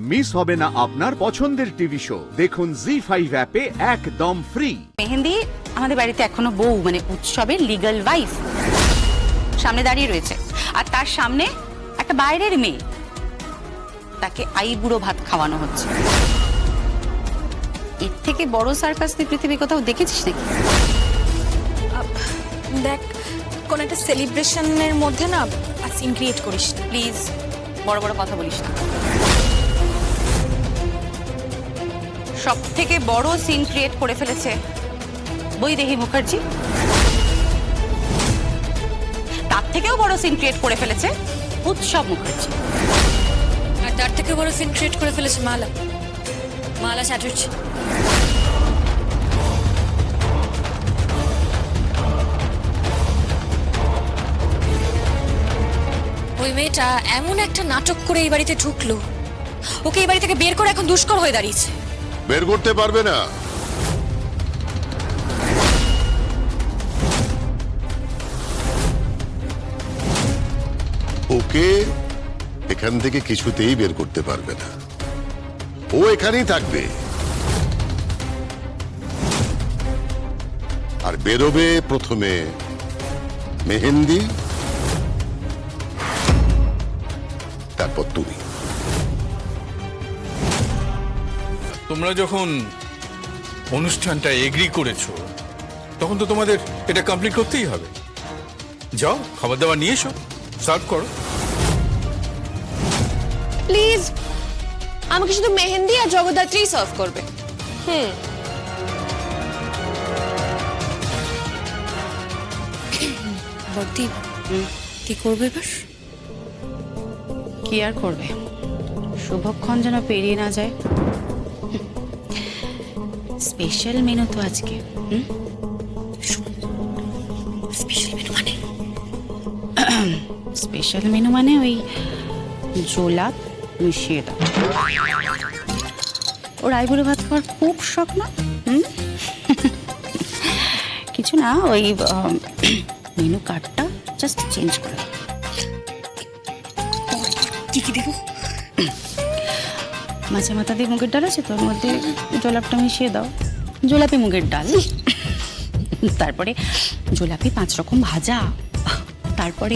Miss হবে না আপনার পছন্দের টিভি শো। দেখুন জি5 অ্যাপে একদম ফ্রি। মেহেন্দি আমাদের বাড়িতে এখনো বউ মানে উৎসবের লিগ্যাল ওয়াইফ সামনে দাঁড়িয়ে রয়েছে, আর তার সামনে একটা বাইরের মেয়ে, তাকে আইবুড়ো ভাত খাওয়ানো হচ্ছে। এর থেকে বড় সার্কাস তুই পৃথিবী কোথাও দেখেছিস নাকি? দেখ, কোন একটা সেলিব্রেশনের মধ্যে না সিন ক্রিয়েট করিস না প্লিজ, বড় বড় কথা বলিস না। সব থেকে বড় সিন ক্রিয়েট করে ফেলেছে বৈদেহী মুখার্জি, তার থেকেও বড় সিন ক্রিয়েট করে ফেলেছে উৎসব মুখার্জি, আর তার থেকে বড় সিন ক্রিয়েট করে ফেলেছে মালা চ্যাটার্জি। ওই মেয়েটা এমন একটা নাটক করে এই বাড়িতে ঢুকলো, ওকে এই বাড়ি থেকে বের করে এখন দুষ্কর হয়ে দাঁড়িয়েছে। বের করতে পারবে না। ওকে এখান থেকে কিছুতেই বের করতে পারবে না, ও এখানেই থাকবে। আর বেরোবে প্রথমে মেহেন্দি, তারপর তুমি। তোমরা যখন অনুষ্ঠানটা এগ্রি করেছো তখন তো তোমাদের এটা কমপ্লিট করতেই হবে। যাও, খাবার দাবার নিয়ে এসো, সার্ভ করো। প্লিজ, আমাকে শুধু মেহেন্দি আর জগদ্ধাত্রী সার্ভ করবে। বর্দি, কি করবে এবার? কি আর করবে, শুভক্ষণ যেন পেরিয়ে না যায়। স্পেশাল মেনু তো আজকে। স্পেশাল মেনু মানে? স্পেশাল মেনু মানে ওই জোলা মিশিয়ে দাও। ওর আইবুড়ো ভাত খাওয়ার খুব শখ না? কিছু না, ওই মেনু কার্ডটা জাস্ট চেঞ্জ করে দাও। কি কি দেবো? মাছে মাথা দিয়ে মুগের ডাল আছে, তোর মধ্যে জোলাপটা মিশিয়ে দাও। জোলাপি মুগের ডাল, তারপরে জোলাপি 5 রকম ভাজা, তারপরে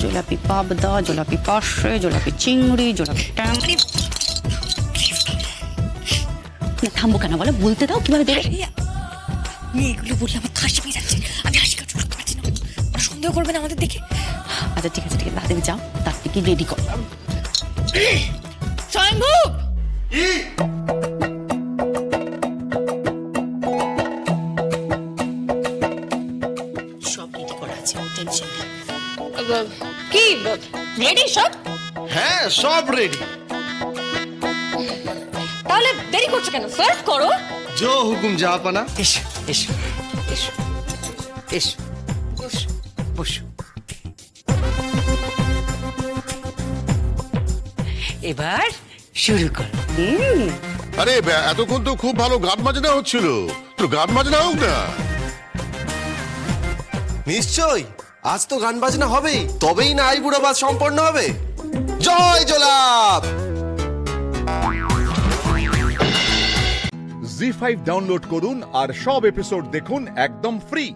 জোলাপি পাবদা, জোলাপি পাশে, জোলাপি চিংড়ি, জোলাপি ট্যাংরি। থামবো কেন বলো, বলতে দাও কিভাবে দেবে। এগুলো বললে আমার হাসি পেয়ে যাচ্ছে, আমি হাসি কাজ করতে পারছি না। ওরা সন্দেহ করবে না আমাদের দেখে। আচ্ছা ঠিক আছে, তাড়াতাড়ি যাও, তাড়াতাড়ি রেডি করো। স্বয়ংভু, সব রেডি করা আছে, টেনশন নেই। কি রেডি সব? হ্যাঁ, সব রেডি। তাহলে দেরি করছো কেন? সার্ভ করো। জো হুকুম জাহাপানা। এসো এসো এসো এসো, বসো বসো। এবার শুরু কর। আরে এতক্ষণ তো খুব ভালো গান বাজনা হচ্ছিল, তো গান বাজনা হোক না। নিশ্চয়, আজ তো গান বাজনা হবেই, তবেই না আইবুড়ো ভাত সম্পন্ন হবে। জয় জোলাপ। জি5 ডাউনলোড করুন আর সব এপিসোড দেখুন একদম ফ্রি।